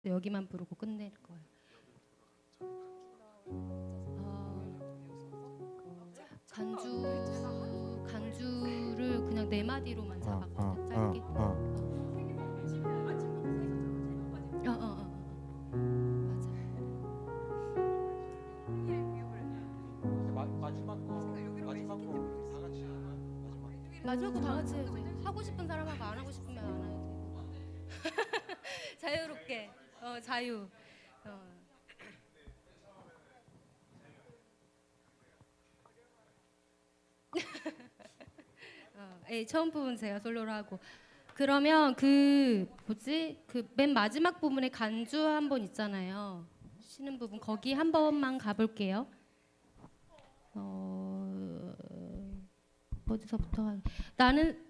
그래서 여기만 부르고 끝낼 거예요. 간주를 그냥 네 마디로만 잡았거든. 짧게. 마지막 거 다 같이 해야지. 하고 싶은 사람하고 안 하고 싶으면 안 해도 되고. 자유롭게. 자유. 처음 부분 제가 솔로로 하고. 그러면 그 뭐지? 그 맨 마지막 부분에 간주 한 번 있잖아요. 쉬는 부분 거기 한 번만 가볼게요. 어디서부터 나는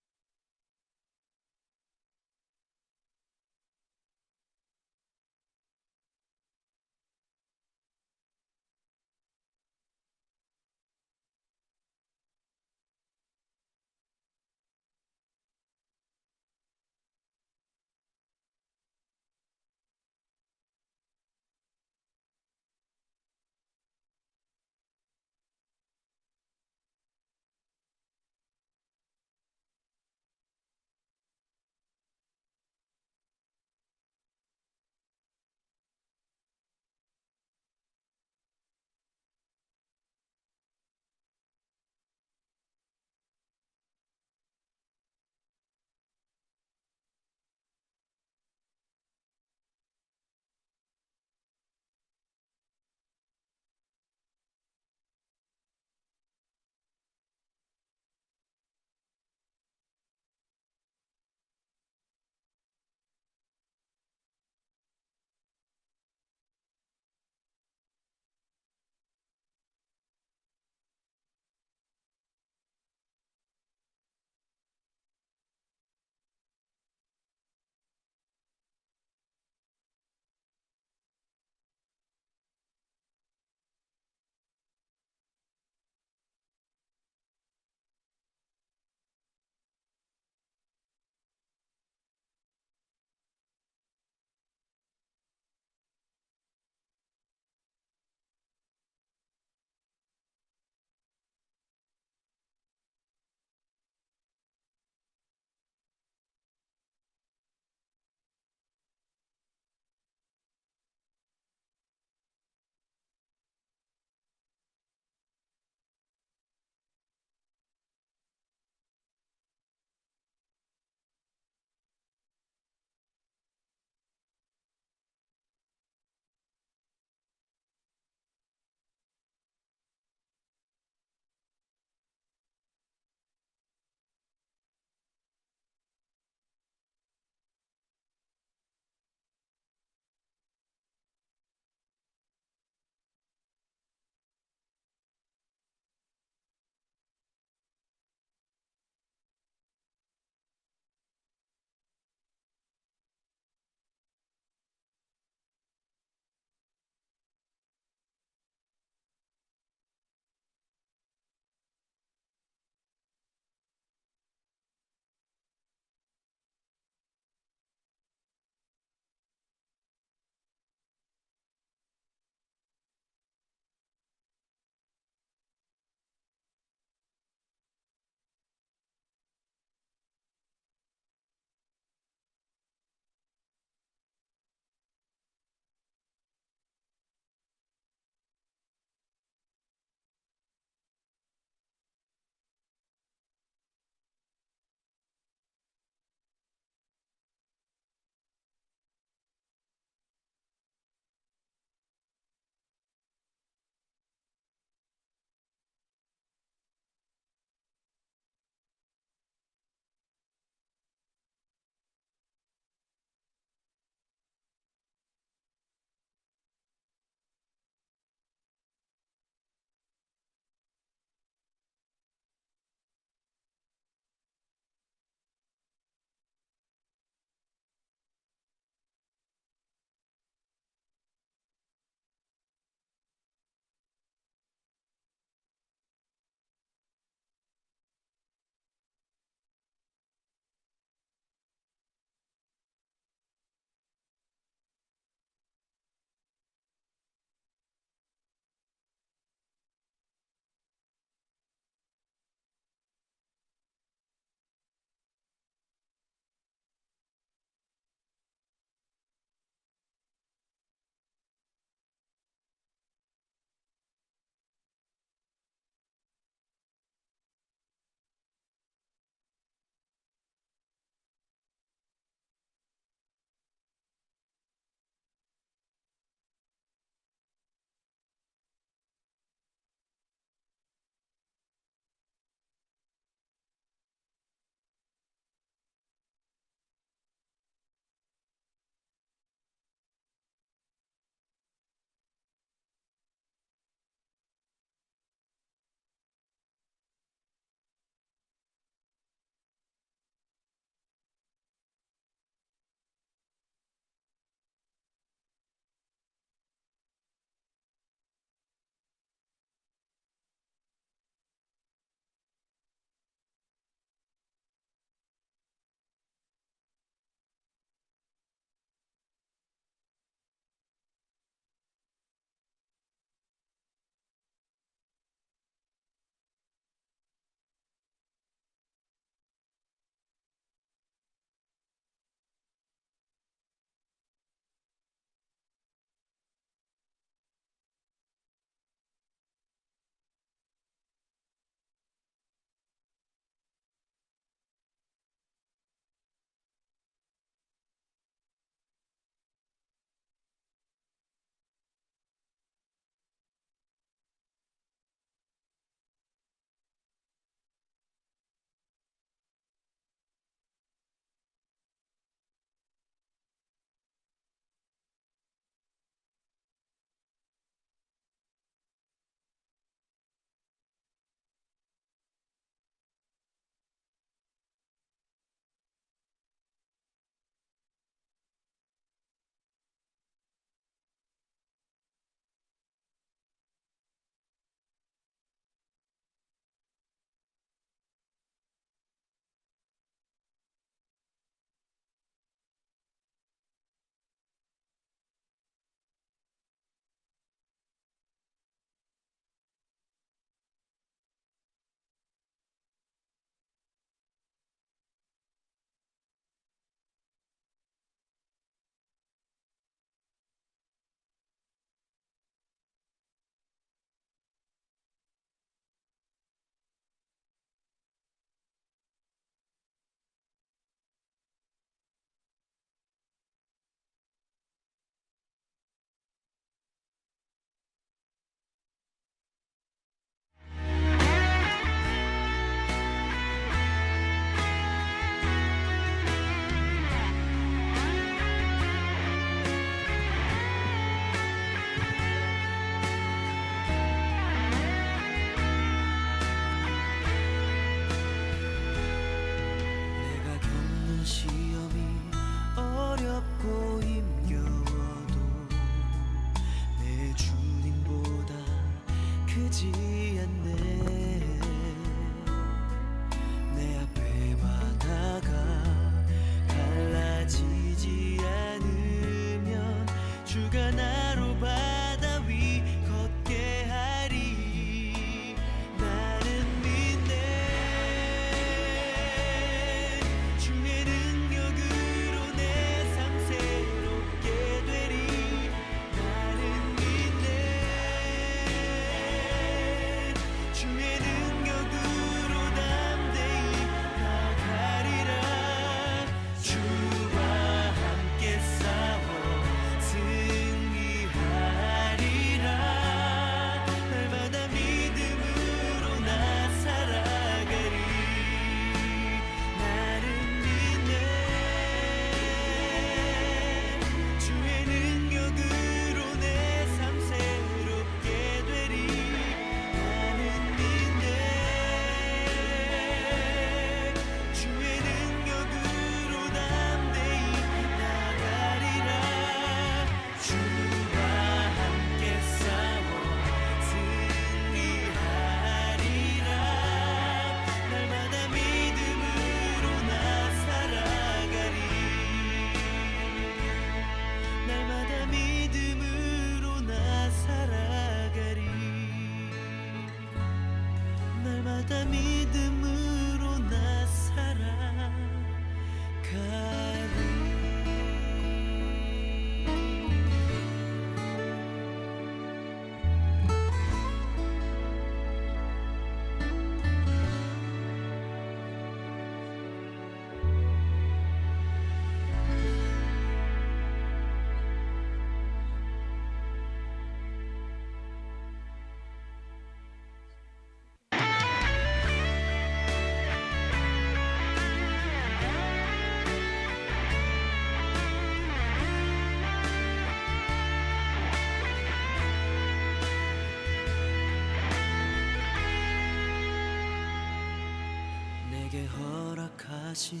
허락하신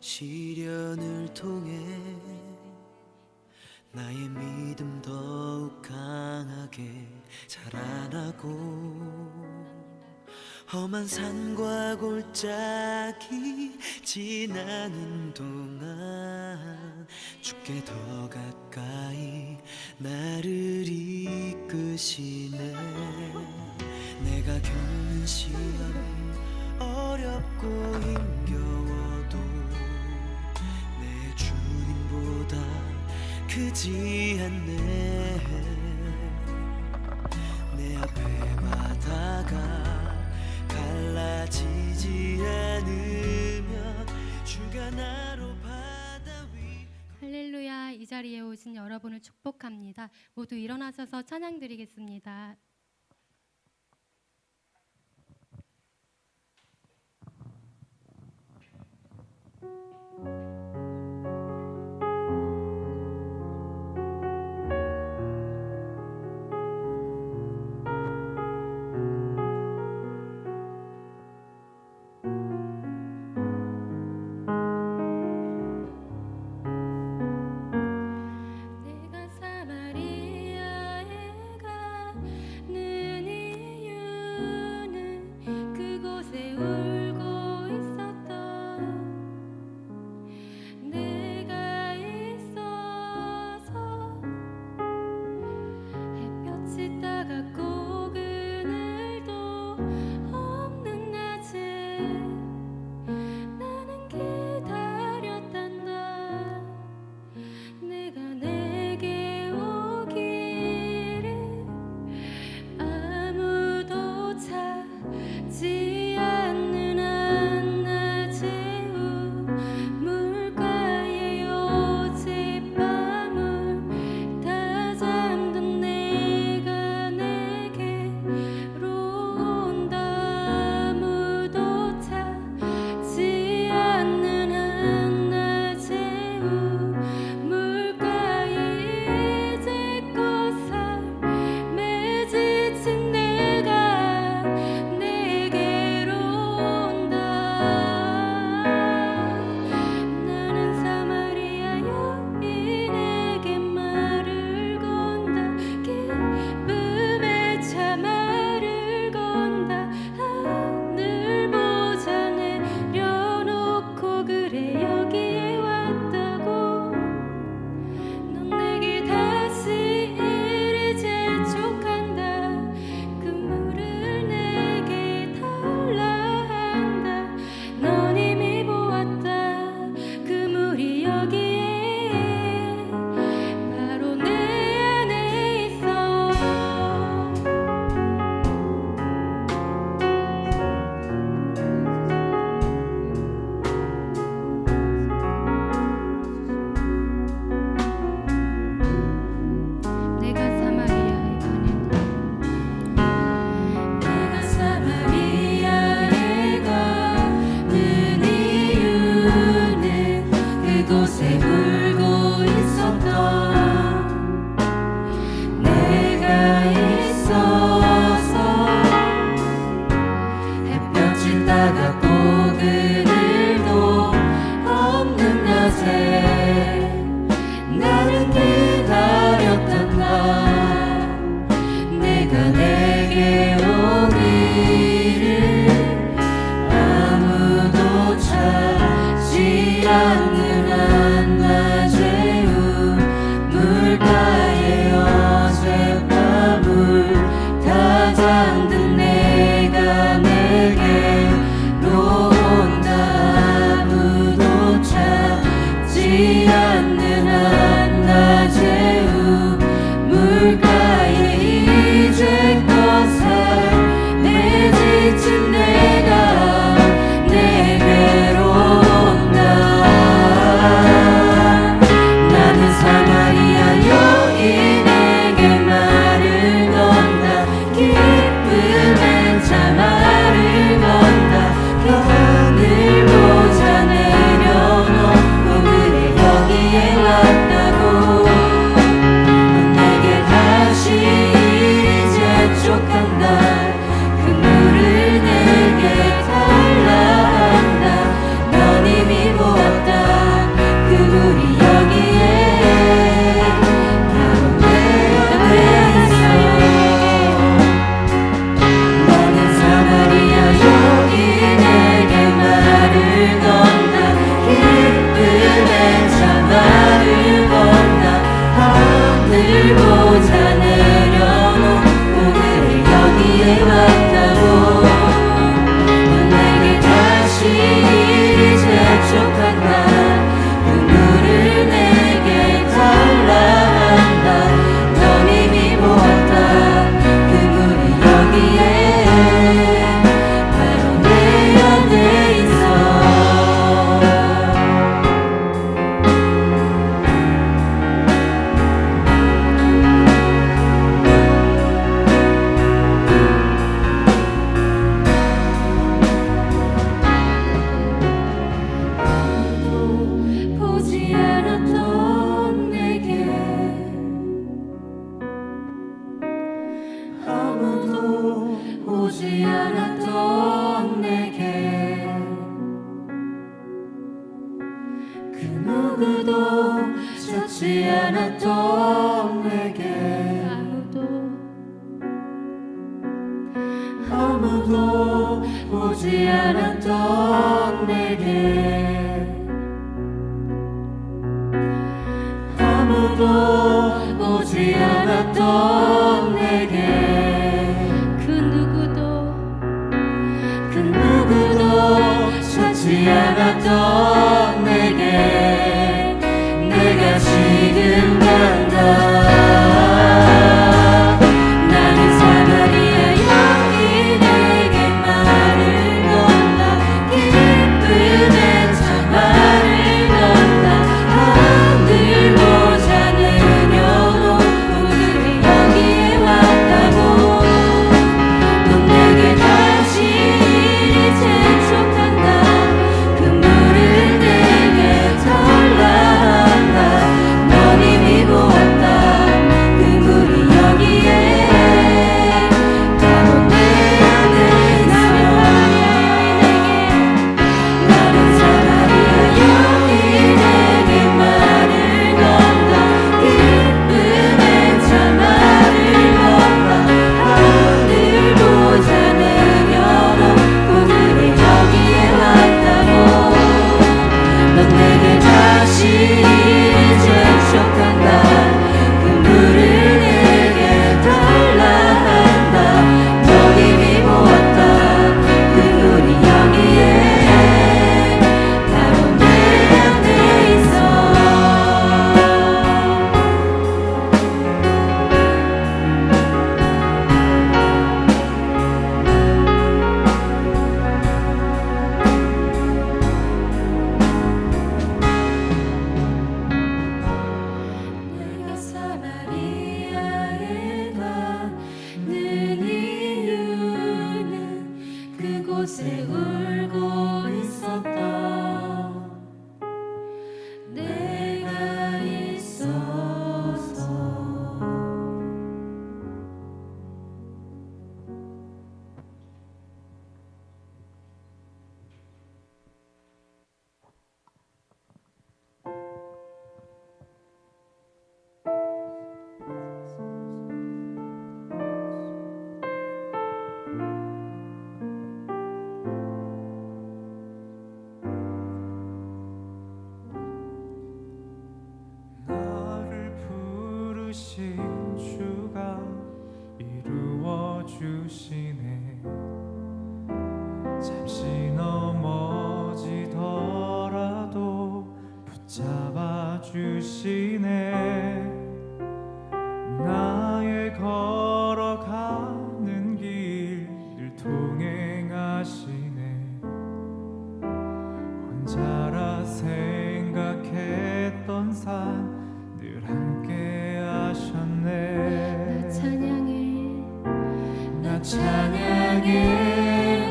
시련을 통해 나의 믿음 더욱 강하게 자라나고 험한 산과 골짜기 지나는 동안 주께 더 가까이 나를 이끄시네. 내가 겪는 시험이 어렵고 힘겨워도 내 주님보다 크지 않네. 내 앞에 바다가 갈라지지 않으면 주가 나로 바다 위. 할렐루야. 이 자리에 오신 여러분을 축복합니다. 모두 일어나셔서 찬양 드리겠습니다. 지친 내가 내게로 온다. 누구도 찾지 않았던 내게 아무도 보지 않았던 내게 아무도 보지 않았던 내게 그 누구도 찾지 않았던 내게 내가 지금 간다 나는 사마리아 여인에게 말을 건다 기쁨의 참말을 건다 하늘 모자 내려놓고 그들이 여기에 왔다고 넌 내게 다시 이리 재촉한다 그 물을 내게 달라 한다 넌 이미 보았다 그 물이 여기에 바로 내 안에 나는 사마리아 여인에게 말을 건다 기쁨의 참말을 건다 하늘 보자 내려놓고 그들이 여기에 왔다고 넌 내게 다시 재촉한다 그 물을 내게 달라 한다 넌 이미 보았다 그 물이 여기에 바로 내 안에 있어 내가 사마리아에 가는 이유는 그곳에 울고 있었다 내가 있어서 나를 부르신 주가 이루어 주시네 잠시 넘어지더라도 붙잡아 주시네 나의 걸어가는 길을 동행하시네 혼자라 생각했던 산 늘 함께 하셨네 나 찬양해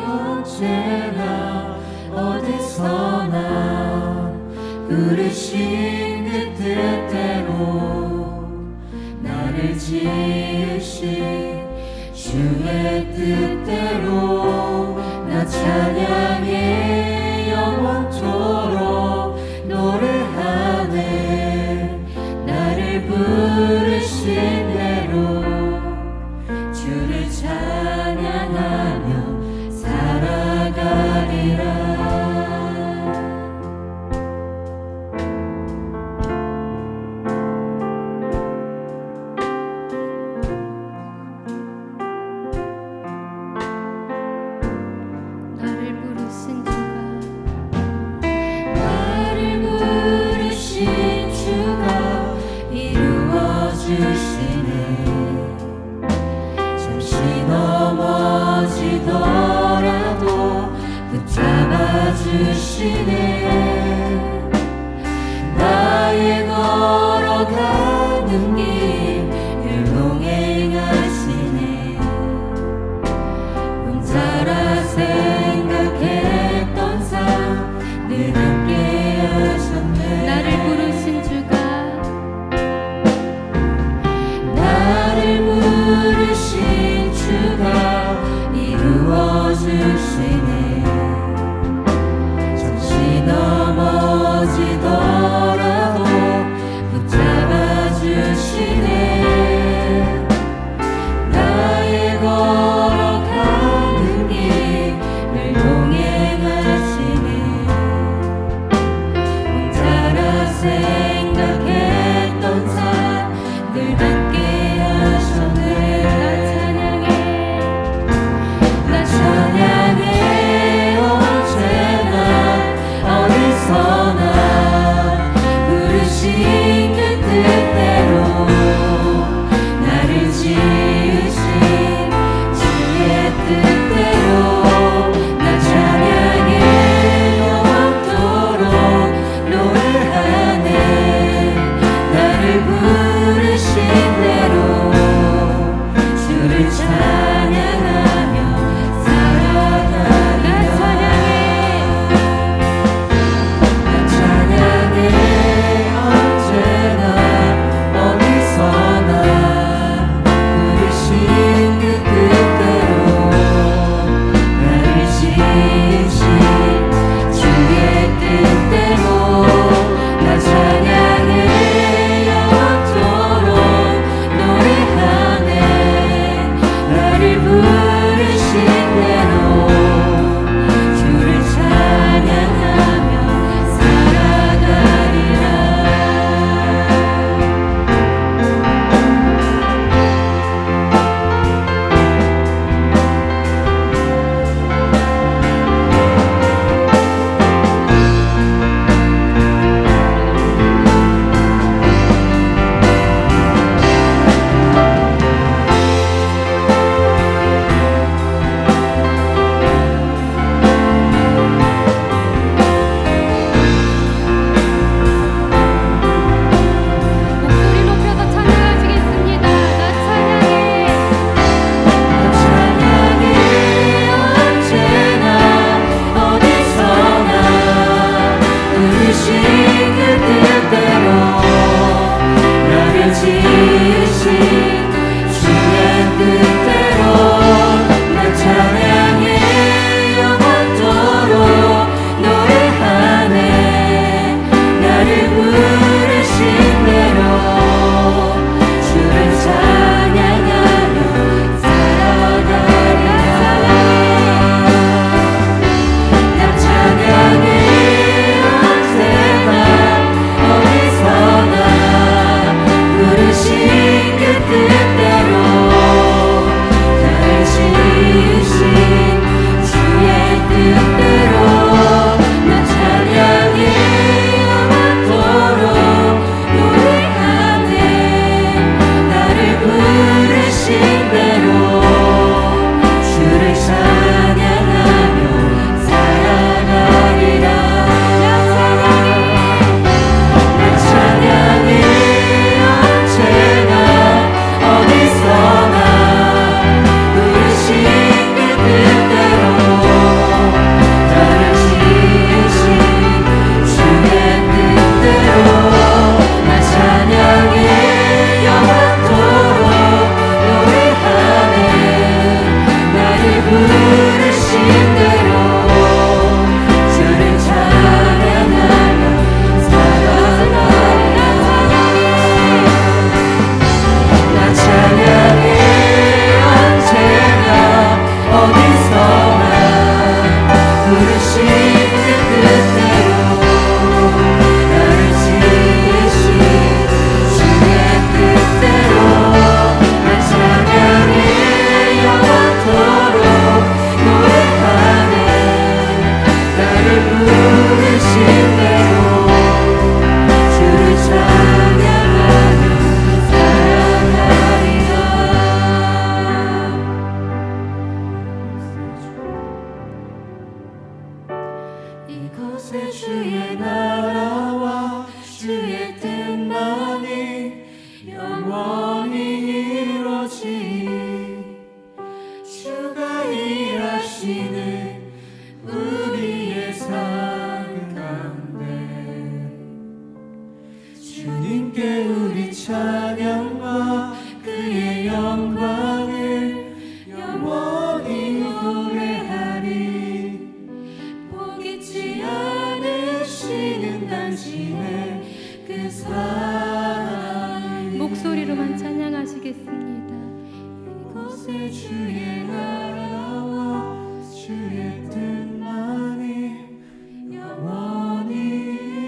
언제나 어디서나 부르신 그 뜻대로 나를 지으신 주의 뜻대로 나 찬양해 영원토록 노래하네 나를 부르신 대로 주를 찬양하며 살아가리라 나를 부르신 주가 이루어 주시네 잠시 넘어지더라도 붙잡아 주시네 나의 걸어가는 길을 동행하시네 혼자라 생각했던 삶 늘 함께 하셨네 나를 부르신 주가 이루어 주시네 잠시 목소리로만 찬양하시겠습니다. 이곳에 주의 나라와 주의 뜻만이 영원히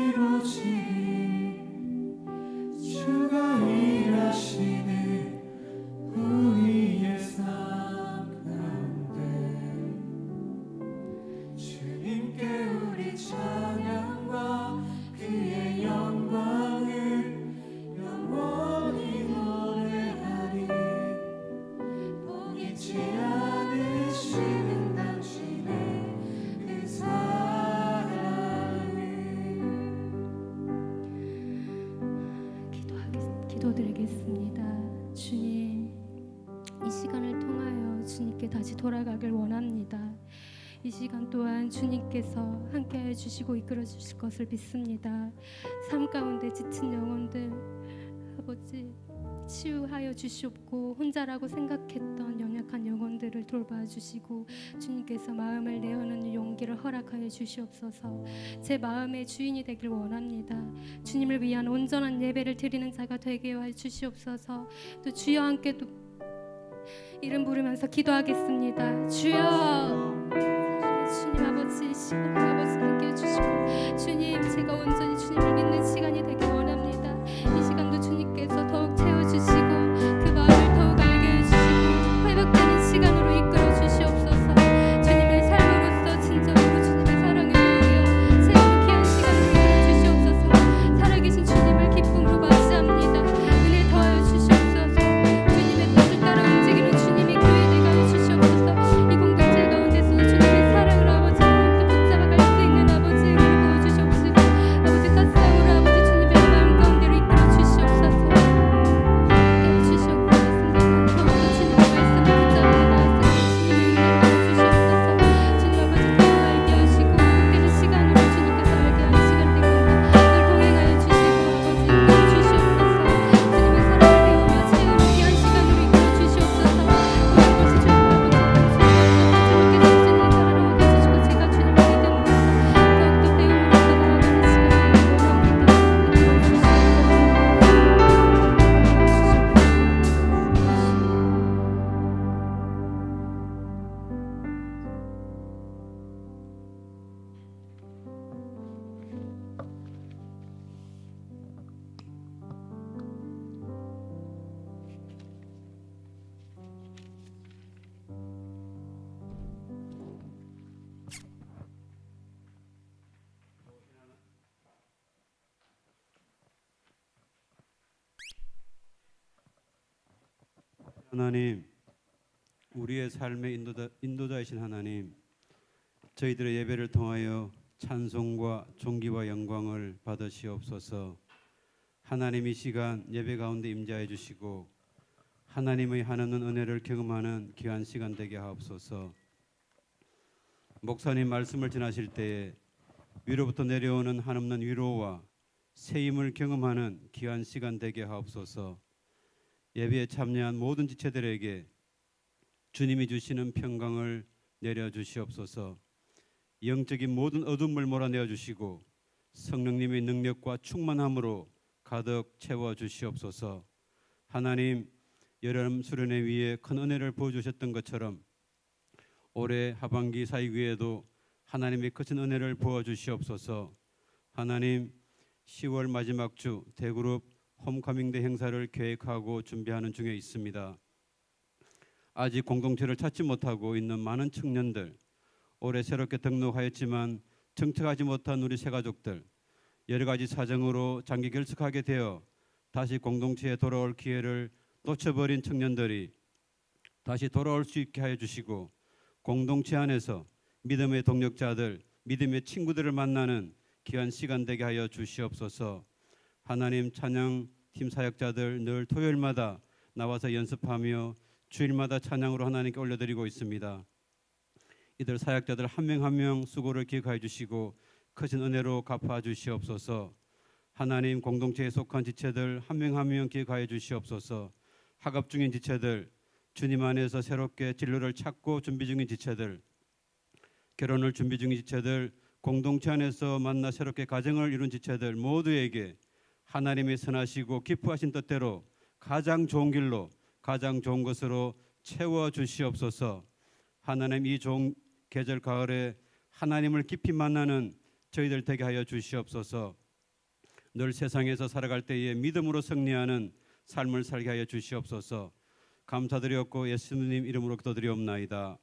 이루어지리. 주가 일하시는 우리의 삶 가운데 주님께 우리 찬양과 그의 영광을 영원히 노래하리. 보이지 않으시는 당신의 그 사랑을. 기도드리겠습니다. 주님, 이 시간을 통하여 주님께 다시 돌아가길 원합니다. 이 시간 또한 주님께서 함께하여 주시고 이끌어 주실 것을 믿습니다. 삶 가운데 지친 영혼들 아버지 치유하여 주시옵고, 혼자라고 생각했던 연약한 영혼들을 돌봐주시고 주님께서 마음을 내어놓는 용기를 허락하여 주시옵소서. 제 마음의 주인이 되길 원합니다. 주님을 위한 온전한 예배를 드리는 자가 되게 하여 주시옵소서. 또 주여 함께 또 이름 부르면서 기도하겠습니다. 주여, 주님 아버지, 시간 아버지 함께 해주시고, 주님 제가 온전히 주님을 믿는 시간이 되길 원합니다. 이 시간도 주님께서 더욱 채워주시고 그 마음을 더욱 알게 해주시고 회복되는 시간으로 이끌어 주시옵소서. 주님의 삶으로서 진정으로 주님의 사랑을 누려 새로운 귀한 시간을 이끌어 주시옵소서. 살아계신 주님을 기쁨으로 맞이합니다. 은혜 더하여 주시옵소서. 주님의 뜻을 따라 움직이는 주님의 교회 되게 하여 주시옵소서. 이 공동체 가운데서 주님의 사랑을 아버지 붙잡아 갈 수 있는 아버지의 은혜를 부어주시옵시고, 아버지 하나님, 우리의 삶의 인도자이신 하나님, 저희들의 예배를 통하여 찬송과 존귀와 영광을 받으시옵소서. 하나님, 이 시간 예배 가운데 임재해 주시고 하나님의 한없는 은혜를 경험하는 귀한 시간 되게 하옵소서. 목사님 말씀을 전하실 때에 위로부터 내려오는 한없는 위로와 새 힘을 경험하는 귀한 시간 되게 하옵소서. 예배에 참여한 모든 지체들에게 주님이 주시는 평강을 내려 주시옵소서. 영적인 모든 어둠을 몰아내어 주시고 성령님의 능력과 충만함으로 가득 채워 주시옵소서. 하나님, 여름 수련회 위에 큰 은혜를 부어주셨던 것처럼 올해 하반기 사역위에도 하나님의 크신 은혜를 부어주시옵소서. 하나님, 10월 마지막 주 대그룹 홈커밍대 행사를 계획하고 준비하는 중에 있습니다. 아직 공동체를 찾지 못하고 있는 많은 청년들, 올해 새롭게 등록하였지만 정착하지 못한 우리 새가족들, 여러 가지 사정으로 장기 결석하게 되어 다시 공동체에 돌아올 기회를 놓쳐버린 청년들이 다시 돌아올 수 있게 하여 주시고, 공동체 안에서 믿음의 동력자들, 믿음의 친구들을 만나는 귀한 시간 되게 하여 주시옵소서. 하나님, 찬양팀 사역자들 늘 토요일마다 나와서 연습하며 주일마다 찬양으로 하나님께 올려드리고 있습니다. 이들 사역자들 한 명 한 명 수고를 기억하여 주시고 크신 은혜로 갚아 주시옵소서. 하나님, 공동체에 속한 지체들 한 명 한 명 기억하여 주시옵소서. 학업 중인 지체들, 주님 안에서 새롭게 진로를 찾고 준비 중인 지체들, 결혼을 준비 중인 지체들, 공동체 안에서 만나 새롭게 가정을 이룬 지체들 모두에게 하나님의 선하시고 기뻐하신 뜻대로 가장 좋은 길로, 가장 좋은 것으로 채워 주시옵소서. 하나님, 이 좋은 계절 가을에 하나님을 깊이 만나는 저희들 되게 하여 주시옵소서. 늘 세상에서 살아갈 때에 믿음으로 승리하는 삶을 살게 하여 주시옵소서. 감사드렸고 예수님 이름으로 기도드리옵나이다.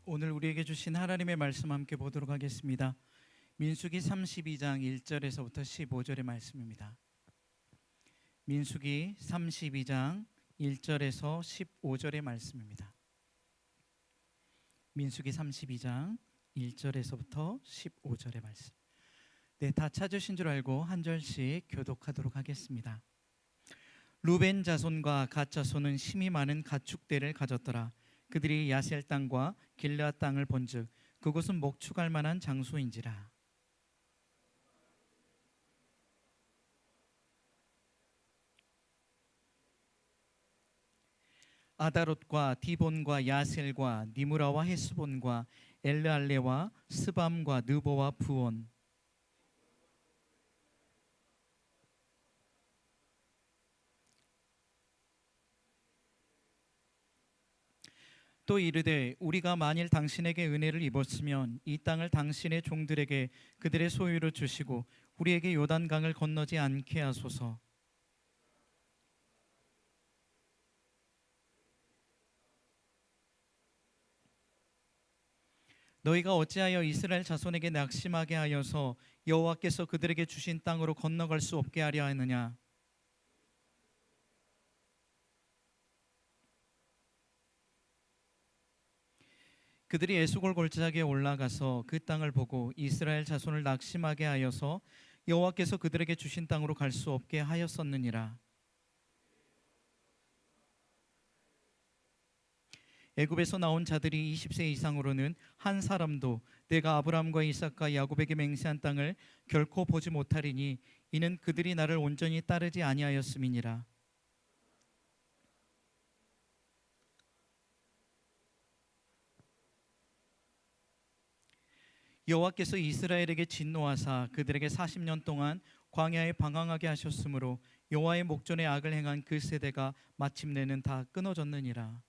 오늘 우리에게 주신 하나님의 말씀 함께 보도록 하겠습니다. 민수기 32장 1절에서부터 15절의 말씀입니다. 민수기 32장 1절에서 15절의 말씀입니다. 민수기 32장 1절에서부터 15절의 말씀. 네, 다 찾으신 줄 알고 한 절씩 교독하도록 하겠습니다. 루벤 자손과 갓 자손은 심이 많은 가축대를 가졌더라. 그들이 야셀 땅과 길르앗 땅을 본즉 그곳은 목축할 만한 장소인지라. 아다롯과 디본과 야셀과 니무라와 헤스본과 엘르알레와 스밤과 느보와 부온, 또 이르되 우리가 만일 당신에게 은혜를 입었으면 이 땅을 당신의 종들에게 그들의 소유로 주시고 우리에게 요단강을 건너지 않게 하소서. 너희가 어찌하여 이스라엘 자손에게 낙심하게 하여서 여호와께서 그들에게 주신 땅으로 건너갈 수 없게 하려 하느냐. 그들이 에스골 골짜기에 올라가서 그 땅을 보고 이스라엘 자손을 낙심하게 하여서 여호와께서 그들에게 주신 땅으로 갈 수 없게 하였었느니라. 애굽에서 나온 자들이 20세 이상으로는 한 사람도 내가 아브라함과 이삭과 야곱에게 맹세한 땅을 결코 보지 못하리니 이는 그들이 나를 온전히 따르지 아니하였음이니라. 여호와께서 이스라엘에게 진노하사 그들에게 40년 동안 광야에 방황하게 하셨으므로 여호와의 목전에 악을 행한 그 세대가 마침내는 다 끊어졌느니라.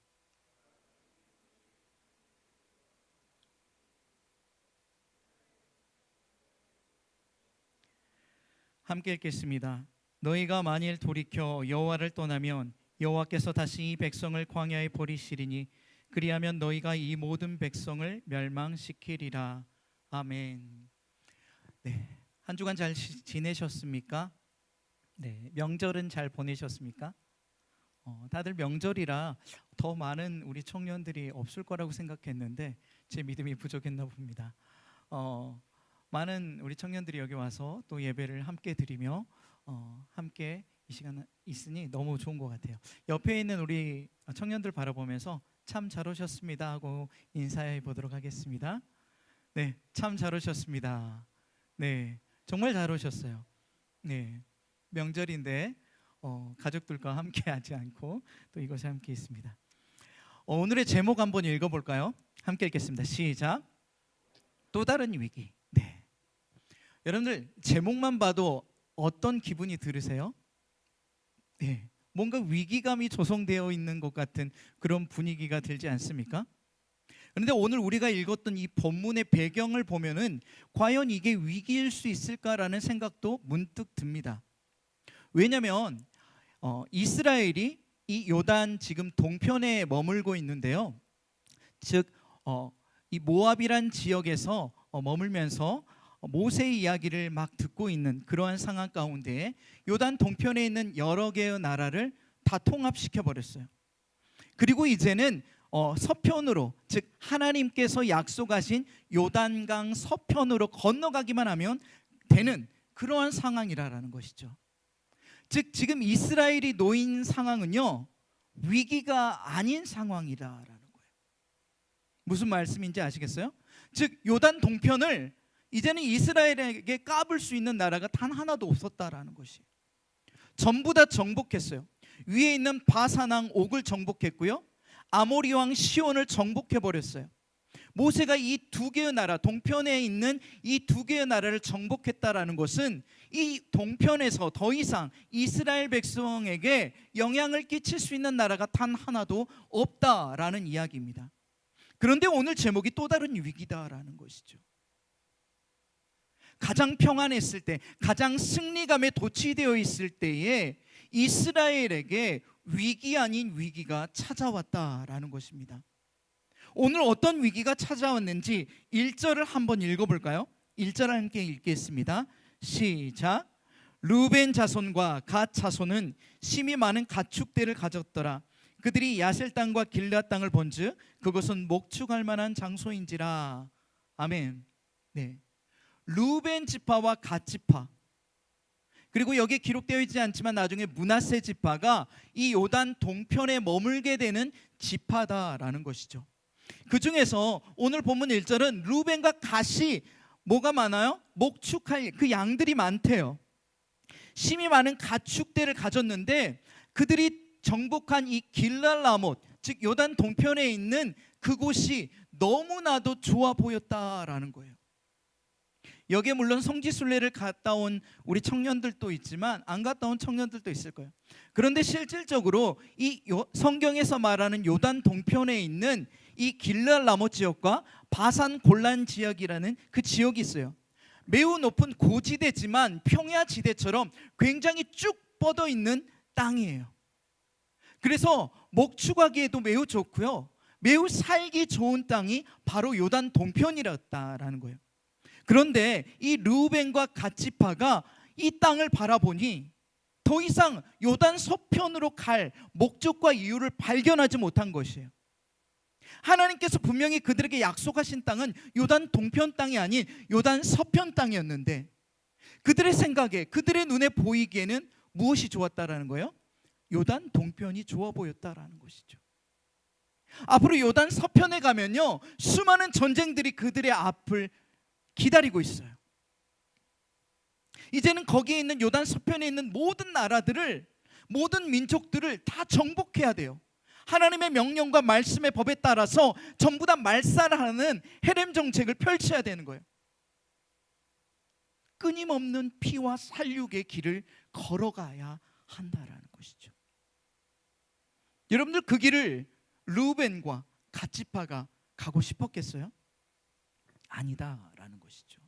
함께 읽겠습니다. 너희가 만일 돌이켜 여호와를 떠나면 여호와께서 다시 이 백성을 광야에 버리시리니 그리하면 너희가 이 모든 백성을 멸망시키리라. 아멘. 네, 한 주간 잘 지내셨습니까? 네, 명절은 잘 보내셨습니까? 다들 명절이라 더 많은 우리 청년들이 없을 거라고 생각했는데 제 믿음이 부족했나 봅니다. 많은 우리 청년들이 여기 와서 또 예배를 함께 드리며 함께 이 시간 있으니 너무 좋은 것 같아요. 옆에 있는 우리 청년들 바라보면서 참 잘 오셨습니다 하고 인사해 보도록 하겠습니다. 네, 참 잘 오셨습니다. 네, 정말 잘 오셨어요. 네, 명절인데 가족들과 함께 하지 않고 또 이것에 함께 있습니다. 오늘의 제목 한번 읽어볼까요? 함께 읽겠습니다. 시작. 또 다른 위기. 네, 여러분들 제목만 봐도 어떤 기분이 들으세요? 네, 뭔가 위기감이 조성되어 있는 것 같은 그런 분위기가 들지 않습니까? 그런데 오늘 우리가 읽었던 이 본문의 배경을 보면은 과연 이게 위기일 수 있을까라는 생각도 문득 듭니다. 왜냐하면 이스라엘이 이 요단 지금 동편에 머물고 있는데요. 즉 이 모압이란 지역에서 머물면서 모세의 이야기를 막 듣고 있는 그러한 상황 가운데 요단 동편에 있는 여러 개의 나라를 다 통합시켜 버렸어요. 그리고 이제는 서편으로, 즉 하나님께서 약속하신 요단강 서편으로 건너가기만 하면 되는 그러한 상황이라는 것이죠. 즉 지금 이스라엘이 놓인 상황은요, 위기가 아닌 상황이라는 거예요. 무슨 말씀인지 아시겠어요? 즉 요단 동편을 이제는 이스라엘에게 까불 수 있는 나라가 단 하나도 없었다라는 것이. 전부 다 정복했어요. 위에 있는 바산 왕 옥을 정복했고요, 아모리 왕 시온을 정복해 버렸어요. 모세가 이 두 개의 나라, 동편에 있는 이 두 개의 나라를 정복했다라는 것은 이 동편에서 더 이상 이스라엘 백성에게 영향을 끼칠 수 있는 나라가 단 하나도 없다라는 이야기입니다. 그런데 오늘 제목이 또 다른 위기다라는 것이죠. 가장 평안했을 때, 가장 승리감에 도취되어 있을 때에 이스라엘에게 위기 아닌 위기가 찾아왔다라는 것입니다. 오늘 어떤 위기가 찾아왔는지 1절을 한번 읽어볼까요? 1절 함께 읽겠습니다. 시작. 루벤 자손과 갓 자손은 심히 많은 가축대를 가졌더라. 그들이 야셀 땅과 길앗 땅을 본즉 그것은 목축할 만한 장소인지라. 아멘. 네, 루벤 지파와 갓 지파, 그리고 여기에 기록되어 있지 않지만 나중에 므낫세 지파가 이 요단 동편에 머물게 되는 지파다라는 것이죠. 그 중에서 오늘 본문 1절은 루벤과 갓이 뭐가 많아요? 목축할 그 양들이 많대요. 심히 많은 가축대를 가졌는데 그들이 정복한 이 길랄 라못, 즉 요단 동편에 있는 그곳이 너무나도 좋아 보였다라는 거예요. 여기에 물론 성지순례를 갔다 온 우리 청년들도 있지만 안 갔다 온 청년들도 있을 거예요. 그런데 실질적으로 이 성경에서 말하는 요단 동편에 있는 이 길랄 라못 지역과 바산 골란 지역이라는 그 지역이 있어요. 매우 높은 고지대지만 평야지대처럼 굉장히 쭉 뻗어 있는 땅이에요. 그래서 목축하기에도 매우 좋고요, 매우 살기 좋은 땅이 바로 요단 동편이었다라는 거예요. 그런데 이 르우벤과 갓 지파가 이 땅을 바라보니 더 이상 요단 서편으로 갈 목적과 이유를 발견하지 못한 것이에요. 하나님께서 분명히 그들에게 약속하신 땅은 요단 동편 땅이 아닌 요단 서편 땅이었는데 그들의 생각에, 그들의 눈에 보이기에는 무엇이 좋았다라는 거예요? 요단 동편이 좋아 보였다라는 것이죠. 앞으로 요단 서편에 가면요, 수많은 전쟁들이 그들의 앞을 기다리고 있어요. 이제는 거기에 있는 요단 서편에 있는 모든 나라들을, 모든 민족들을 다 정복해야 돼요. 하나님의 명령과 말씀의 법에 따라서 전부 다 말살하는 헤렘 정책을 펼쳐야 되는 거예요. 끊임없는 피와 살육의 길을 걸어가야 한다라는 것이죠. 여러분들 그 길을 르우벤과 갓 지파가 가고 싶었겠어요? 아니다라는 것이죠.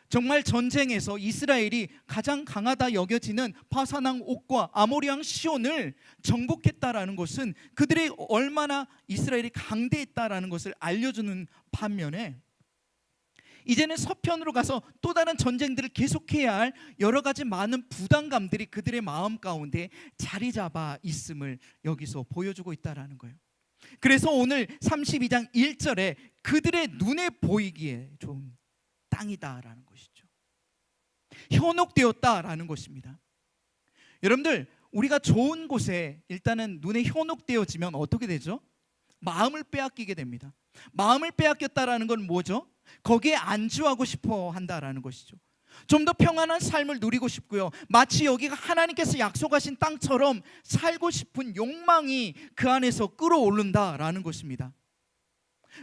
정말 전쟁에서 이스라엘이 가장 강하다 여겨지는 바산왕 옥과 아모리 왕 시온을 정복했다라는 것은 그들이 얼마나 이스라엘이 강대했다라는 것을 알려주는 반면에, 이제는 서편으로 가서 또 다른 전쟁들을 계속해야 할 여러 가지 많은 부담감들이 그들의 마음 가운데 자리 잡아 있음을 여기서 보여주고 있다라는 거예요. 그래서 오늘 32장 1절에 그들의 눈에 보이기에 좋은 땅이다라는 것이죠. 현혹되었다라는 것입니다. 여러분들, 우리가 좋은 곳에 일단은 눈에 현혹되어지면 어떻게 되죠? 마음을 빼앗기게 됩니다. 마음을 빼앗겼다라는 건 뭐죠? 거기에 안주하고 싶어 한다라는 것이죠. 좀 더 평안한 삶을 누리고 싶고요, 마치 여기가 하나님께서 약속하신 땅처럼 살고 싶은 욕망이 그 안에서 끌어오른다라는 것입니다.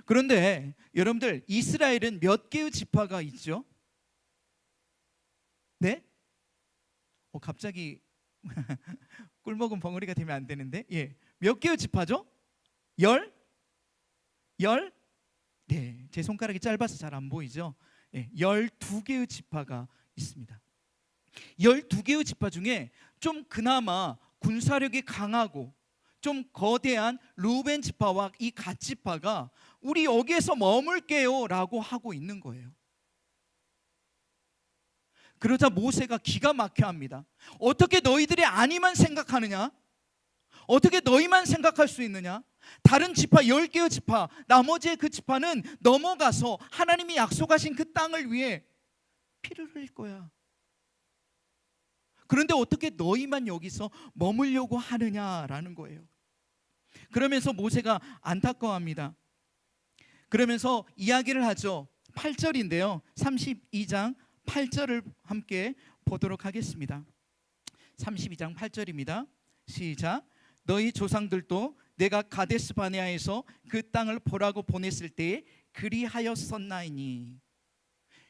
그런데 여러분들, 이스라엘은 몇 개의 지파가 있죠? 네? 갑자기 꿀먹은 벙어리가 되면 안 되는데, 몇 개의 지파죠? 열? 네, 제 손가락이 짧아서 잘 안 보이죠? 12개의 지파가 있습니다. 12개의 지파 중에 좀 그나마 군사력이 강하고 좀 거대한 루벤 지파와 이 갓 지파가 우리 여기에서 머물게요 라고 하고 있는 거예요. 그러자 모세가 기가 막혀 합니다. 어떻게 너희들이 아니만 생각하느냐? 어떻게 너희만 생각할 수 있느냐? 다른 지파 10개의 지파, 나머지의 그 지파는 넘어가서 하나님이 약속하신 그 땅을 위해 피를 흘릴 거야. 그런데 어떻게 너희만 여기서 머물려고 하느냐라는 거예요. 그러면서 모세가 안타까워합니다. 그러면서 이야기를 하죠. 8절인데요 32장 8절을 함께 보도록 하겠습니다. 32장 8절입니다. 시작. 너희 조상들도 내가 가데스 바네아에서 그 땅을 보라고 보냈을 때에 그리하였었나이니.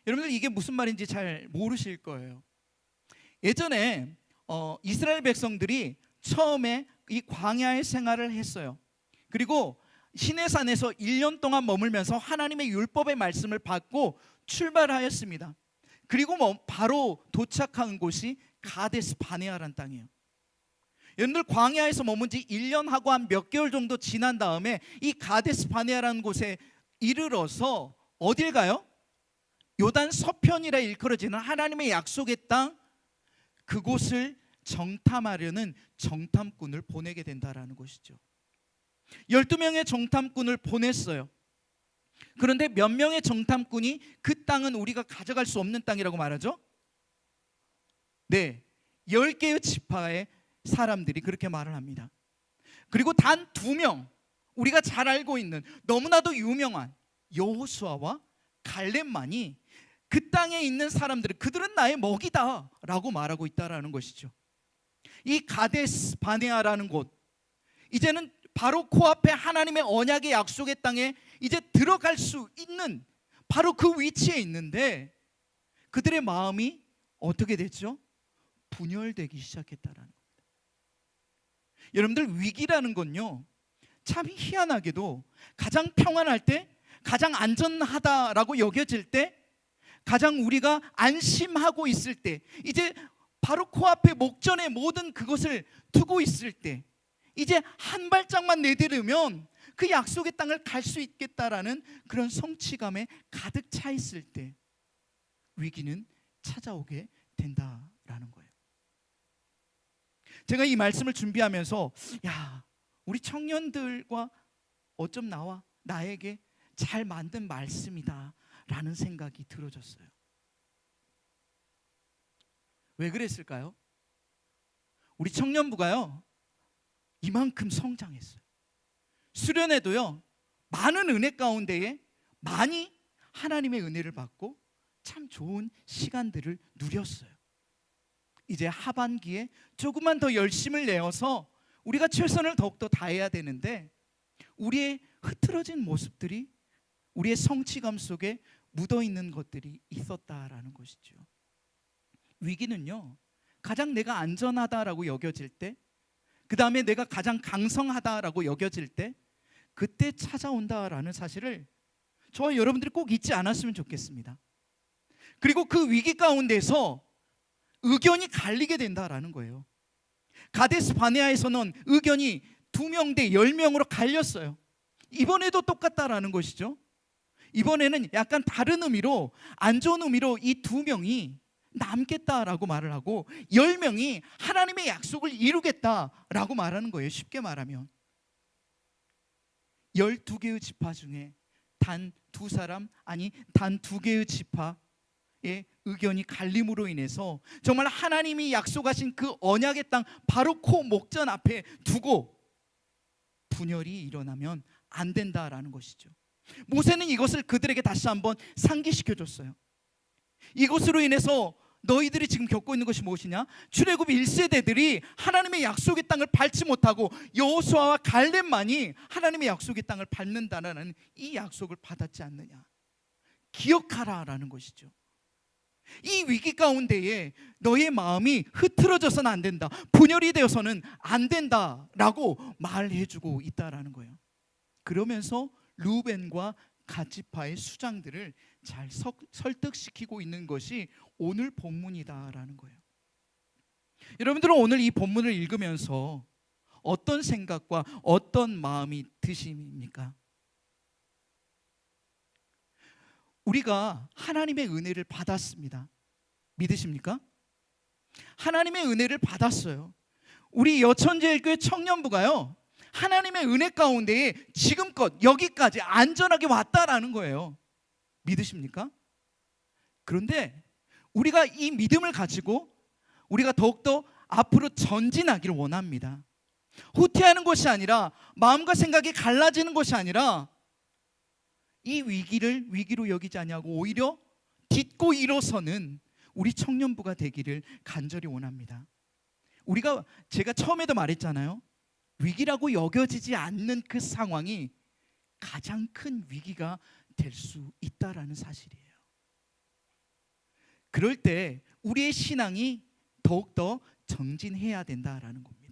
여러분들, 이게 무슨 말인지 잘 모르실 거예요. 예전에 이스라엘 백성들이 처음에 이 광야의 생활을 했어요. 그리고 시내산에서 1년 동안 머물면서 하나님의 율법의 말씀을 받고 출발하였습니다. 그리고 바로 도착한 곳이 가데스 바네아라는 땅이에요. 여러분들, 광야에서 머문 지 1년하고 한 몇 개월 정도 지난 다음에 이 가데스 바네아라는 곳에 이르러서 어딜 가요? 요단 서편이라 일컬어지는 하나님의 약속의 땅, 그곳을 정탐하려는 정탐꾼을 보내게 된다라는 것이죠. 12명의 정탐꾼을 보냈어요. 그런데 몇 명의 정탐꾼이 그 땅은 우리가 가져갈 수 없는 땅이라고 말하죠? 네, 10개의 지파의 사람들이 그렇게 말을 합니다. 그리고 단 2명, 우리가 잘 알고 있는 너무나도 유명한 여호수아와 갈렙만이 그 땅에 있는 사람들은 그들은 나의 먹이다 라고 말하고 있다라는 것이죠. 이 가데스 바네아라는 곳, 이제는 바로 코앞에 하나님의 언약의 약속의 땅에 이제 들어갈 수 있는 바로 그 위치에 있는데, 그들의 마음이 어떻게 됐죠? 분열되기 시작했다라는 겁니다. 여러분들, 위기라는 건요, 참 희한하게도 가장 평안할 때, 가장 안전하다라고 여겨질 때, 가장 우리가 안심하고 있을 때, 이제 바로 코앞에 목전에 모든 그것을 두고 있을 때, 이제 한 발짝만 내디르면 그 약속의 땅을 갈 수 있겠다라는 그런 성취감에 가득 차 있을 때 위기는 찾아오게 된다라는 거예요. 제가 이 말씀을 준비하면서 우리 청년들과 어쩜 나에게 잘 만든 말씀이다 라는 생각이 들어졌어요. 왜 그랬을까요? 우리 청년부가요, 이만큼 성장했어요. 수련회도요, 많은 은혜 가운데에 많이 하나님의 은혜를 받고 참 좋은 시간들을 누렸어요. 이제 하반기에 조금만 더 열심을 내어서 우리가 최선을 더욱더 다해야 되는데, 우리의 흐트러진 모습들이 우리의 성취감 속에 묻어있는 것들이 있었다라는 것이죠. 위기는요, 가장 내가 안전하다라고 여겨질 때, 그 다음에 내가 가장 강성하다라고 여겨질 때, 그때 찾아온다라는 사실을 저와 여러분들이 꼭 잊지 않았으면 좋겠습니다. 그리고 그 위기 가운데서 의견이 갈리게 된다라는 거예요. 가데스 바네아에서는 의견이 2명 대 10명으로 갈렸어요. 이번에도 똑같다라는 것이죠. 이번에는 약간 다른 의미로, 안 좋은 의미로 이 2명이 남겠다라고 말을 하고 10명이 하나님의 약속을 이루겠다라고 말하는 거예요. 쉽게 말하면 12개의 지파 중에 단 2사람, 아니 단 2개의 지파의 의견이 갈림으로 인해서 정말 하나님이 약속하신 그 언약의 땅 바로 코 목전 앞에 두고 분열이 일어나면 안 된다라는 것이죠. 모세는 이것을 그들에게 다시 한번 상기시켜 줬어요. 이것으로 인해서 너희들이 지금 겪고 있는 것이 무엇이냐? 출애굽 1세대들이 하나님의 약속의 땅을 밟지 못하고 여호수아와 갈렙만이 하나님의 약속의 땅을 밟는다라는 이 약속을 받았지 않느냐? 기억하라라는 것이죠. 이 위기 가운데에 너의 마음이 흐트러져서는 안 된다, 분열이 되어서는 안 된다라고 말해주고 있다라는 거예요. 그러면서 루벤과 갓지파의 수장들을 잘 설득시키고 있는 것이 오늘 본문이다라는 거예요. 여러분들은 오늘 이 본문을 읽으면서 어떤 생각과 어떤 마음이 드십니까? 우리가 하나님의 은혜를 받았습니다. 믿으십니까? 하나님의 은혜를 받았어요. 우리 여천제일교회 청년부가요, 하나님의 은혜 가운데에 지금껏 여기까지 안전하게 왔다라는 거예요. 믿으십니까? 그런데 우리가 이 믿음을 가지고 우리가 더욱더 앞으로 전진하기를 원합니다. 후퇴하는 것이 아니라, 마음과 생각이 갈라지는 것이 아니라 이 위기를 위기로 여기지 아니하고 오히려 딛고 일어서는 우리 청년부가 되기를 간절히 원합니다. 제가 처음에도 말했잖아요. 위기라고 여겨지지 않는 그 상황이 가장 큰 위기가 될 수 있다라는 사실이에요. 그럴 때 우리의 신앙이 더욱더 정진해야 된다라는 겁니다.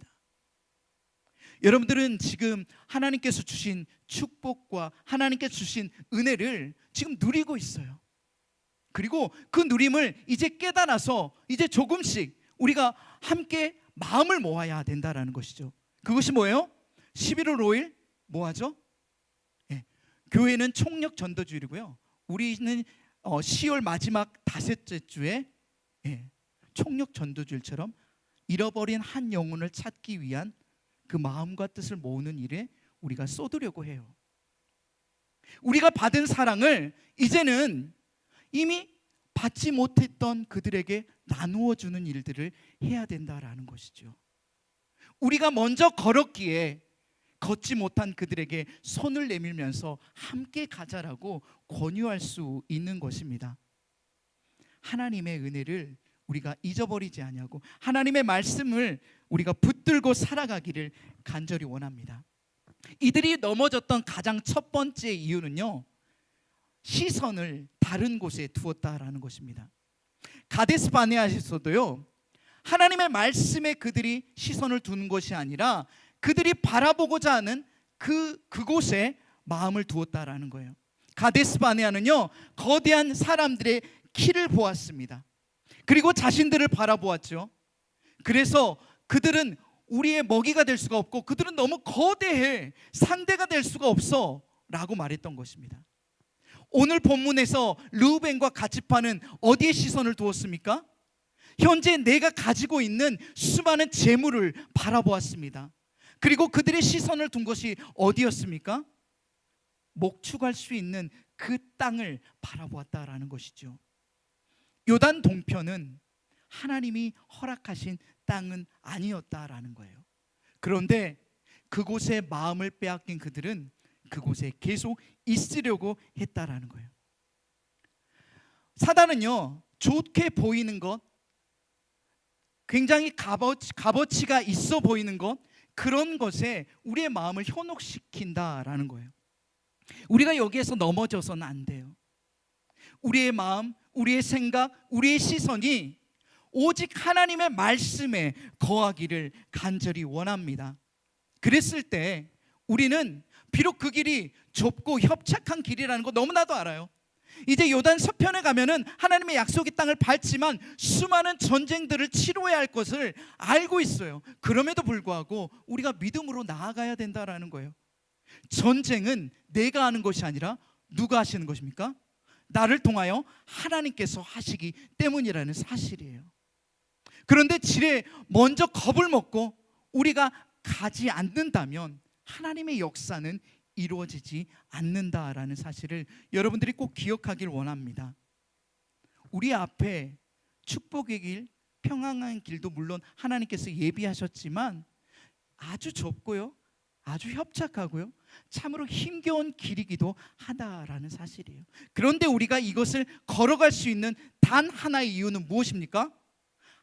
여러분들은 지금 하나님께서 주신 축복과 하나님께서 주신 은혜를 지금 누리고 있어요. 그리고 그 누림을 이제 깨달아서 이제 조금씩 우리가 함께 마음을 모아야 된다라는 것이죠. 그것이 뭐예요? 11월 5일 뭐 하죠? 교회는 총력 전도주일이고요. 우리는 10월 마지막 5째 주에 총력 전도주일처럼 잃어버린 한 영혼을 찾기 위한 그 마음과 뜻을 모으는 일에 우리가 쏟으려고 해요. 우리가 받은 사랑을 이제는 이미 받지 못했던 그들에게 나누어 주는 일들을 해야 된다라는 것이죠. 우리가 먼저 걸었기에 걷지 못한 그들에게 손을 내밀면서 함께 가자라고 권유할 수 있는 것입니다. 하나님의 은혜를 우리가 잊어버리지 아니하고 하나님의 말씀을 우리가 붙들고 살아가기를 간절히 원합니다. 이들이 넘어졌던 가장 첫 번째 이유는요, 시선을 다른 곳에 두었다라는 것입니다. 가데스 바네아에서도요, 하나님의 말씀에 그들이 시선을 두는 것이 아니라 그들이 바라보고자 하는 그곳에 마음을 두었다라는 거예요. 가데스 바네아는요, 거대한 사람들의 키를 보았습니다. 그리고 자신들을 바라보았죠. 그래서 그들은 우리의 먹이가 될 수가 없고 그들은 너무 거대해 상대가 될 수가 없어 라고 말했던 것입니다. 오늘 본문에서 르우벤과 갓지파는 어디에 시선을 두었습니까? 현재 내가 가지고 있는 수많은 재물을 바라보았습니다. 그리고 그들의 시선을 둔 것이 어디였습니까? 목축할 수 있는 그 땅을 바라보았다라는 것이죠. 요단 동편은 하나님이 허락하신 땅은 아니었다라는 거예요. 그런데 그곳에 마음을 빼앗긴 그들은 그곳에 계속 있으려고 했다라는 거예요. 사단은요, 좋게 보이는 것, 굉장히 값어치가 있어 보이는 것, 그런 것에 우리의 마음을 현혹시킨다라는 거예요. 우리가 여기에서 넘어져서는 안 돼요. 우리의 마음, 우리의 생각, 우리의 시선이 오직 하나님의 말씀에 거하기를 간절히 원합니다. 그랬을 때 우리는 비록 그 길이 좁고 협착한 길이라는 거 너무나도 알아요. 이제 요단 서편에 가면은 하나님의 약속의 땅을 밟지만 수많은 전쟁들을 치러야 할 것을 알고 있어요. 그럼에도 불구하고 우리가 믿음으로 나아가야 된다라는 거예요. 전쟁은 내가 하는 것이 아니라 누가 하시는 것입니까? 나를 통하여 하나님께서 하시기 때문이라는 사실이에요. 그런데 지레 먼저 겁을 먹고 우리가 가지 않는다면 하나님의 역사는 이루어지지 않는다라는 사실을 여러분들이 꼭 기억하길 원합니다. 우리 앞에 축복의 길, 평안한 길도 물론 하나님께서 예비하셨지만 아주 좁고요, 아주 협착하고요, 참으로 힘겨운 길이기도 하다라는 사실이에요. 그런데 우리가 이것을 걸어갈 수 있는 단 하나의 이유는 무엇입니까?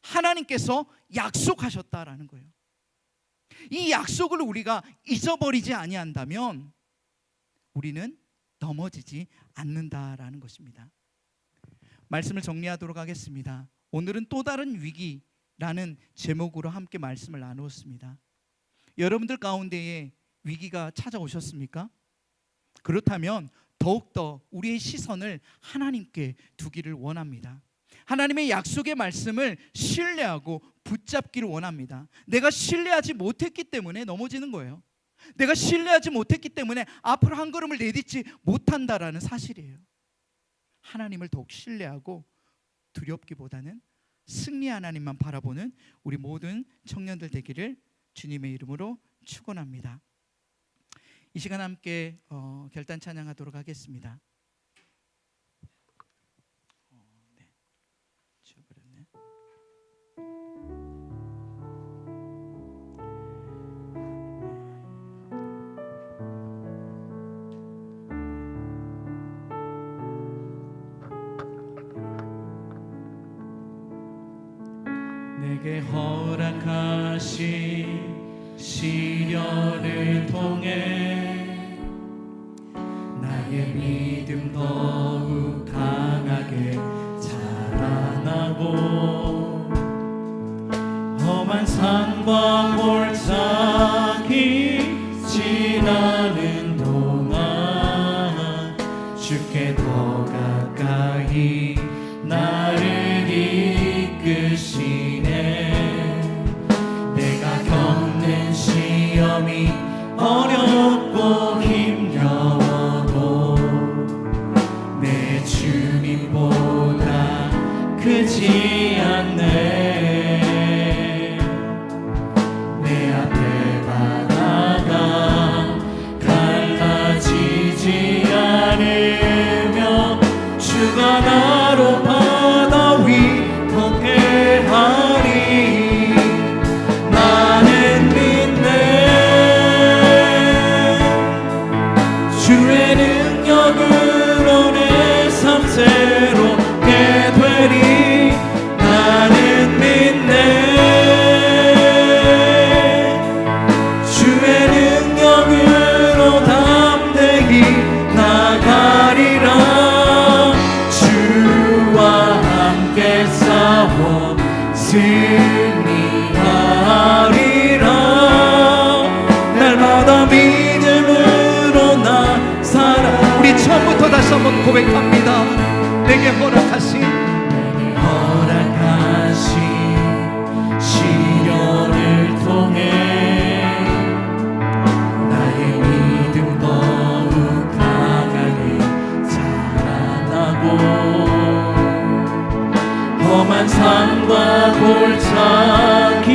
하나님께서 약속하셨다라는 거예요. 이 약속을 우리가 잊어버리지 아니한다면 우리는 넘어지지 않는다라는 것입니다. 말씀을 정리하도록 하겠습니다. 오늘은 또 다른 위기라는 제목으로 함께 말씀을 나누었습니다. 여러분들 가운데에 위기가 찾아오셨습니까? 그렇다면 더욱더 우리의 시선을 하나님께 두기를 원합니다. 하나님의 약속의 말씀을 신뢰하고 붙잡기를 원합니다. 내가 신뢰하지 못했기 때문에 넘어지는 거예요. 내가 신뢰하지 못했기 때문에 앞으로 한 걸음을 내딛지 못한다라는 사실이에요. 하나님을 더욱 신뢰하고 두렵기보다는 승리 하나님만 바라보는 우리 모든 청년들 되기를 주님의 이름으로 축원합니다. 이 시간 함께 결단 찬양하도록 하겠습니다. 내게 허락하신 시련을 통해 나의 믿음 더욱 강하게 자라나고 험한 산과 골짜기 지나는 동안 주께 더 가까이 나를 이끄시네. 내가 겪는 시험이 어렵고 힘겨워도 내 주님보다 크지 않네. 내 앞에 바다가 갈라지지 않으며 주가 나로 바다 위 걷게 하리. 나는 믿네. 주의 능력으로 내 삶 새롭게 되리. 나는 믿네. 주의 능력으로 담대히 나가리라. 주와 함께 싸워 승리하리라. 날마다 믿음으로 나 살아. 우리 처음부터 다시 한번 고백합니다. 내게 허락하신 시련을 통해 나의 믿음 더욱 강하게 자라나고 험한 산과 골짜기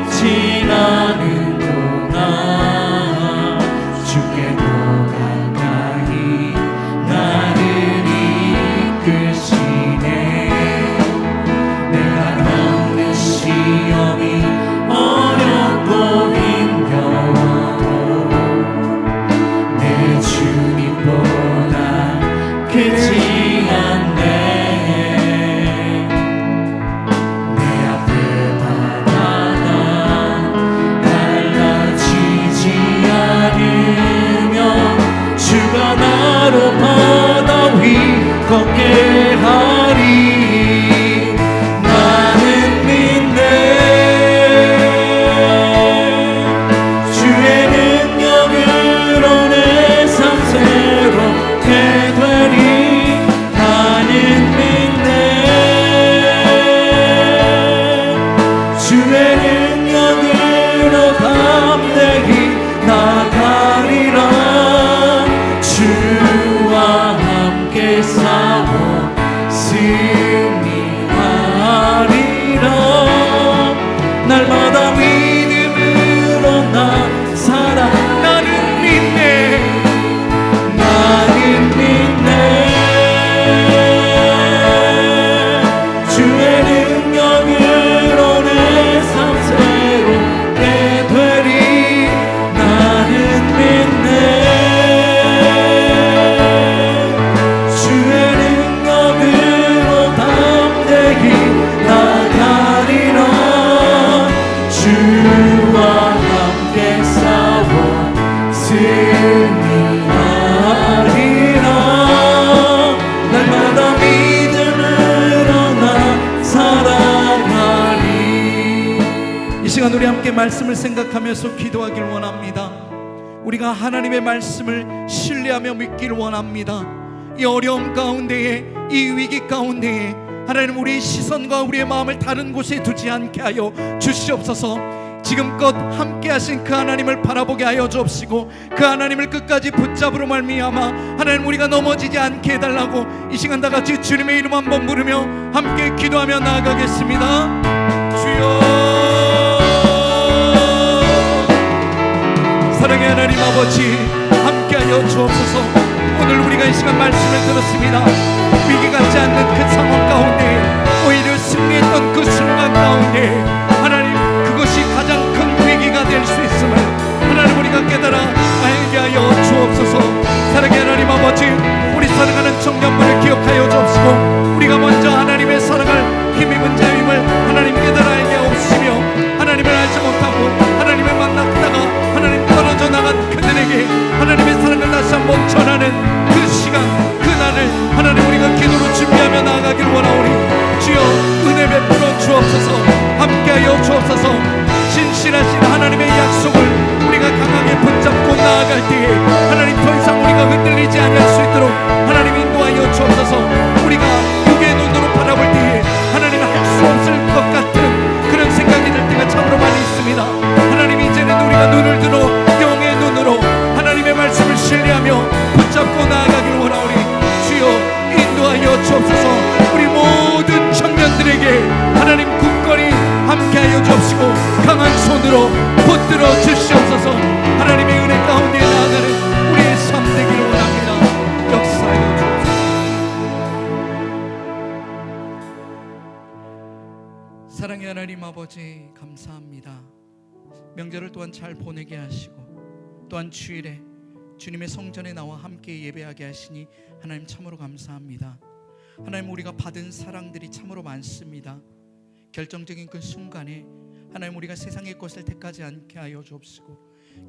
지나는 동안 주께 더 가까이 나를 이끄시네. 내가 겪는 시험이 어렵고 힘겨워도 내 주님보다 크지 않네. 내 앞에 바다가 갈라지지 않으며 주가 나로 바다 위 걷게 하리. 나는 믿네. 주의 능력으로 내 삶 새롭게 되리. 승리하리라. 날마다 믿음으로 나 살아. 나는 믿네, 나는 믿네. 주의 능력으로 내 삶 새롭게 되리. 나는 믿네. 주의 능력으로 담대히 나가리라. 주와 함께 싸워 승리하리라. 날마다 믿음으로 나 살아가리. 이 시간 우리 함께 말씀을 생각하면서 기도하길 원합니다. 우리가 하나님의 말씀을 신뢰하며 믿기를 원합니다. 이 어려움 가운데에, 이 위기 가운데에 하나님 우리의 시선과 우리의 마음을 다른 곳에 두지 않게 하여 주시옵소서. 지금껏 함께 하신 그 하나님을 바라보게 하여 주옵시고, 그 하나님을 끝까지 붙잡으로 말미암아 하나님 우리가 넘어지지 않게 해달라고 이 시간 다 같이 주님의 이름 한번 부르며 함께 기도하며 나아가겠습니다. 주여, 사랑의 하나님 아버지, 함께하여 주옵소서. 오늘 우리가 이 시간 말씀을 들었습니다. 위기 같지 않는 그 상황 가운데, 오히려 승리했던 그 순간 가운데 하나님 그것이 가장 큰 위기가 될 수 있음을 하나님 우리가 깨달아 알게 하여 주옵소서. 사랑의 하나님 아버지, 우리 사랑하는 청년부를 기억하여 주옵시고, 우리가 먼저 하나님의 사랑을 힘입은 자임을 하나님 깨달아 알게 하옵시며, 하나님을 알지 못하고 하나님을 만났다가 하나님 떨어져 나간 그들에게 하나님의 사랑을 다시 한번 전하는 그 시간, 그날을 하나님 우리가 기도로 준비하며 나아가길 원하오니 주여 은혜 베풀어 주옵소서. 함께하여 주옵소서. 신실하신 하나님의 약속을 우리가 강하게 붙잡고 나아갈 때에 하나님 더 이상 우리가 흔들리지 않을 수 있도록 하나님 인도하여 주옵소서. 우리가 육의 눈으로 바라볼 때에 하나님 할 수 없을 것 같은 그런 생각이 들 때가 참으로 많이 있습니다. 하나님 이제는 우리가 눈을 들어 영의 눈으로 하나님의 말씀을 신뢰하며 붙잡고 나아가길 원하오니 주여 인도하여 주옵소서. 우리 모든 청년들에게 하나님 굳건히 함께하여 주옵시고 강한 손으로 붙들어 주시옵소서. 하나님의 은혜 가운데 나아가는 우리의 삶 되기를 원합니다. 역사하여 주옵소서. 사랑의 하나님 아버지, 감사합니다. 명절을 또한 잘 보내게 하시고 또한 주일에 주님의 성전에 나와 함께 예배하게 하시니 하나님 참으로 감사합니다. 하나님 우리가 받은 사랑들이 참으로 많습니다. 결정적인 그 순간에 하나님 우리가 세상의 것을 택하지 않게 하여 주옵시고,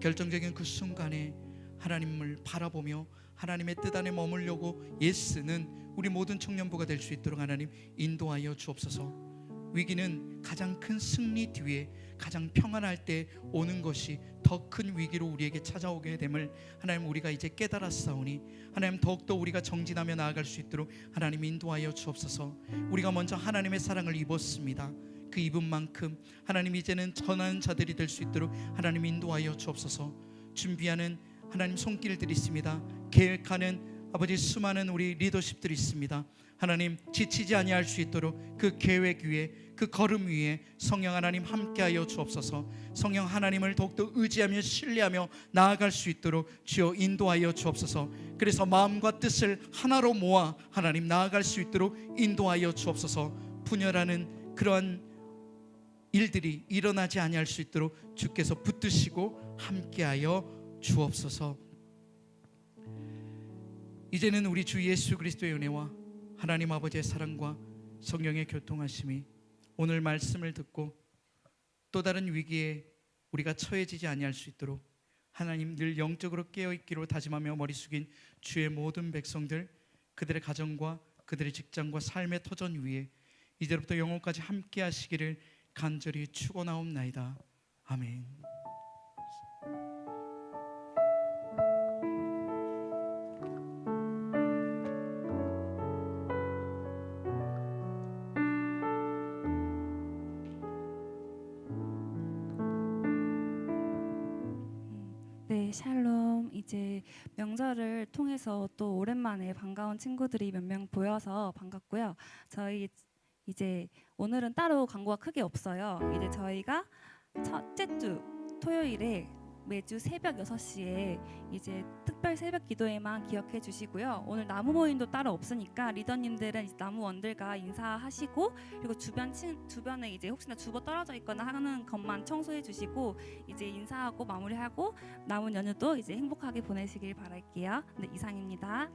결정적인 그 순간에 하나님을 바라보며 하나님의 뜻 안에 머물려고 애쓰는 우리 모든 청년부가 될 수 있도록 하나님 인도하여 주옵소서. 위기는 가장 큰 승리 뒤에 가장 평안할 때 오는 것이 더 큰 위기로 우리에게 찾아오게 됨을 하나님 우리가 이제 깨달았사오니 하나님 더욱더 우리가 정진하며 나아갈 수 있도록 하나님 인도하여 주옵소서. 우리가 먼저 하나님의 사랑을 입었습니다. 그 입은 만큼 하나님 이제는 전하는 자들이 될 수 있도록 하나님 인도하여 주옵소서. 준비하는 하나님 손길들이 있습니다. 계획하는 아버지 수많은 우리 리더십들이 있습니다. 하나님 지치지 아니할 수 있도록 그 계획 위에, 그 걸음 위에 성령 하나님 함께하여 주옵소서. 성령 하나님을 더욱더 의지하며 신뢰하며 나아갈 수 있도록 주여 인도하여 주옵소서. 그래서 마음과 뜻을 하나로 모아 하나님 나아갈 수 있도록 인도하여 주옵소서. 분열하는 그러한 일들이 일어나지 아니할 수 있도록 주께서 붙드시고 함께하여 주옵소서. 이제는 우리 주 예수 그리스도의 은혜와 하나님 아버지의 사랑과 성령의 교통하심이 오늘 말씀을 듣고 또 다른 위기에 우리가 처해지지 아니할 수 있도록 하나님 늘 영적으로 깨어있기로 다짐하며 머리 숙인 주의 모든 백성들, 그들의 가정과 그들의 직장과 삶의 터전 위에 이제부터 영원까지 함께 하시기를 간절히 축원하옵나이다. 아멘. 네, 네, 샬롬. 이제 명절을 통해서 또 오랜만에 반가운 친구들이 몇 명 보여서 반갑고요. 저희 이제 오늘은 따로 광고가 크게 없어요. 이제 저희가 첫째 주 토요일에 매주 새벽 6시에 이제 특별 새벽 기도회만 기억해 주시고요. 오늘 나무 모임도 따로 없으니까 리더님들은 이제 나무원들과 인사하시고, 그리고 주변에 이제 혹시나 주거 떨어져 있거나 하는 것만 청소해 주시고 이제 인사하고 마무리하고 남은 연휴도 이제 행복하게 보내시길 바랄게요. 네, 이상입니다.